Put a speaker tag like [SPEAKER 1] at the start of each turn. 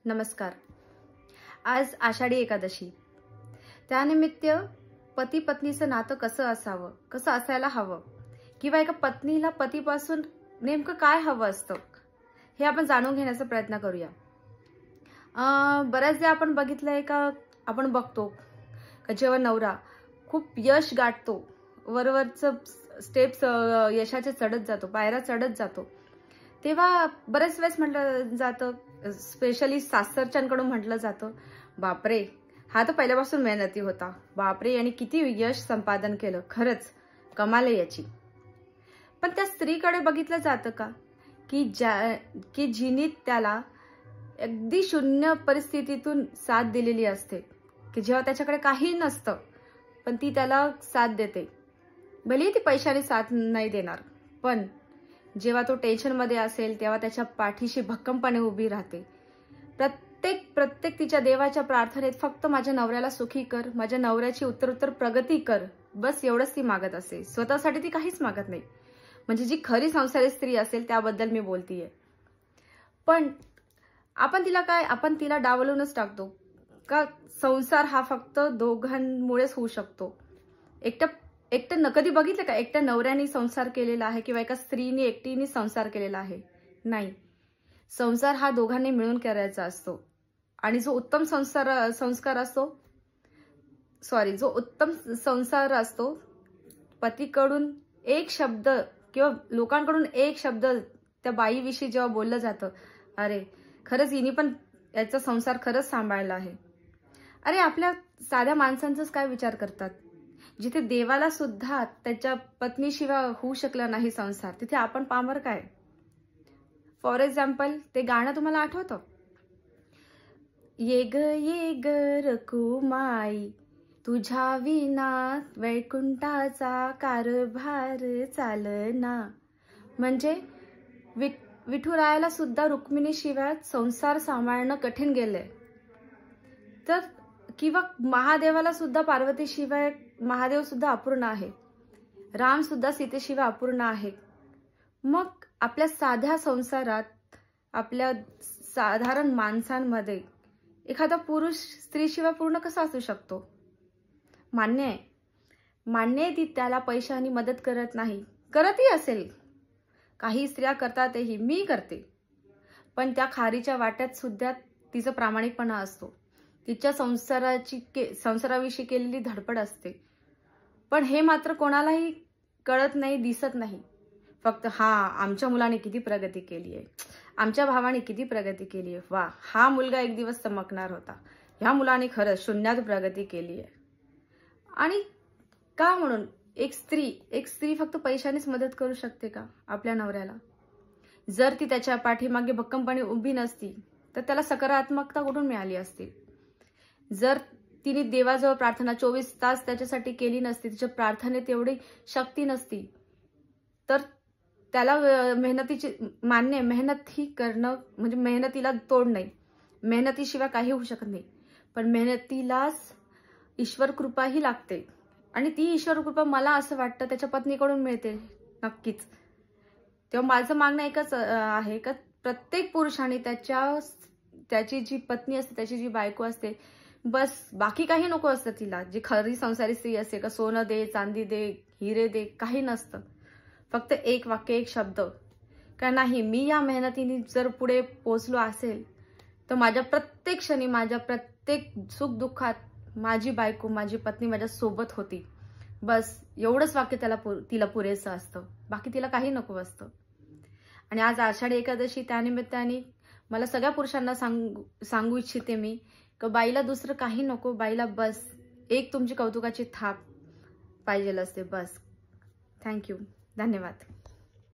[SPEAKER 1] नमस्कार. आज आषाढी एकादशी. त्यानिमित्त पती पत्नीचं नातं कसं असावं, कसं असायला हवं, किंवा एका पत्नीला पतीपासून नेमकं काय हवं असतं हे आपण जाणून घेण्याचा प्रयत्न करूया. बऱ्याचदा आपण बघितलंय का, आपण बघतो का जेव्हा नवरा खूप यश गाठतो, वरवरचं स्टेप्स यशाचे चढत जातो, पायऱ्या चढत जातो, तेव्हा बरेच वेळेस म्हटलं जातं, स्पेशली सासरच्यांकडून म्हटलं जातं, बापरे हा तर पहिल्यापासून मेहनती होता, बापरे यांनी किती यश संपादन केलं, खरंच कमाल आहे याची. पण त्या स्त्रीकडे बघितलं जातं का की जिने त्याला अगदी शून्य परिस्थितीतून साथ दिलेली असते, की जेव्हा त्याच्याकडे काही नसतं पण ती त्याला साथ देते. भले ती पैशाने साथ नाही देणार, पण जेव्हा तो टेन्शनमध्ये असेल तेव्हा त्याच्या पाठीशी भक्कमपणे उभी राहते. प्रत्येक तिच्या देवाच्या प्रार्थनेत फक्त माझ्या नवऱ्याला सुखी कर, माझ्या नवऱ्याची उत्तरोत्तर प्रगती कर, बस एवढंच ती मागत असते. स्वतःसाठी ती काहीच मागत नाही. म्हणजे जी खरी संसारी स्त्री असेल त्याबद्दल मी बोलतीये. पण आपण तिला डावलूनच टाकतो का संसार हा फक्त दोघांमुळेच होऊ शकतो. एकटं कधी बघितलं का एकट्या नवऱ्याने संसार केलेला आहे किंवा एका स्त्रीने एकटीने संसार केलेला आहे? नाही. संसार हा दोघांनी मिळून करायचा असतो. आणि जो उत्तम संसार असतो, पतीकडून एक शब्द किंवा लोकांकडून एक शब्द त्या बाईविषयी जेव्हा बोललं जातं, अरे खरंच हिने पण याचा संसार खरंच सांभाळला आहे. अरे आपल्या साध्या माणसांचाच काय विचार करतात? जिथे देवाला सुद्धा त्याच्या पत्नीशिवाय होऊ शकला नाही संसार, तिथे आपण पामर काय? फॉर एक्झाम्पल, ते गाणं तुम्हाला आठवतं? ये ग रकुमाई, तुझ्या विना वैकुंठाचा कारभार चालना. म्हणजे विठुरायाला सुद्धा रुक्मिणीशिवाय संसार सांभाळणं कठीण गेलंय. तर किंवा महादेवाला सुद्धा पार्वतीशिवाय महादेव सुद्धा अपूर्ण आहे, राम सुद्धा सीतेशिवाय अपूर्ण आहे. मग आपल्या साध्या संसारात, आपल्या साधारण माणसांमध्ये एखादा पुरुष स्त्रीशिवाय पूर्ण कसा असू शकतो? मान्य आहे ती त्याला पैशाने मदत करत नाही, करतही असेल, काही स्त्रिया करतातही, मी करते. पण त्या खारीच्या वाट्यात सुद्धा तिचा प्रामाणिकपणा असतो, तिच्या संसाराविषयी केलेली धडपड असते. पण हे मात्र कोणालाही कळत नाही, दिसत नाही. फक्त आमच्या मुलाने किती प्रगती केली आहे, आमच्या भावाने किती प्रगती केली आहे, वा हा मुलगा एक दिवस चमकणार होता, ह्या मुलाने खरंच शून्यात प्रगती केली आहे. आणि का म्हणून एक स्त्री फक्त पैशानेच मदत करू शकते का आपल्या नवऱ्याला? जर ती त्याच्या पाठीमागे भक्कमपणे उभी नसती तर त्याला सकारात्मकता कुठून मिळाली असती? जर तिने देवाजवळ प्रार्थना 24 तास त्याच्यासाठी केली नसती, तिच्या प्रार्थनेत एवढी शक्ती नसती, तर त्याला मेहनत ही करणं म्हणजे मेहनतीला तोड नाही, मेहनतीशिवाय काही होऊ शकत नाही. पण मेहनतीलाच ईश्वर कृपाही लागते. आणि ती ईश्वर कृपा मला असं वाटतं त्याच्या पत्नीकडून मिळते नक्कीच. तेव्हा माझं मागणं एकच आहे का प्रत्येक पुरुषाने त्याची जी पत्नी असते, त्याची जी बायको असते, बस बाकी काही नको असतं तिला. जी खरी संसारी स्त्री असते का सोनं दे, चांदी दे, हिरे दे, काही नसतं. फक्त एक वाक्य, एक शब्द का नाही, मी या मेहनतीने जर पुढे पोहोचलो असेल तर माझ्या प्रत्येक क्षणी, माझ्या प्रत्येक सुख दुःखात माझी बायको, माझी पत्नी माझ्या सोबत होती. बस एवढंच वाक्य तिला पुरेसं असतं, बाकी तिला काही नको असतं. आणि आज आषाढी एकादशी, त्यानिमित्ताने मला सगळ्या पुरुषांना सांगू इच्छिते मी की बाईला दुसरं काही नको, बाईला बस एक तुमची कौतुकाची थाप पाहिजे असते, बस. थँक्यू, धन्यवाद.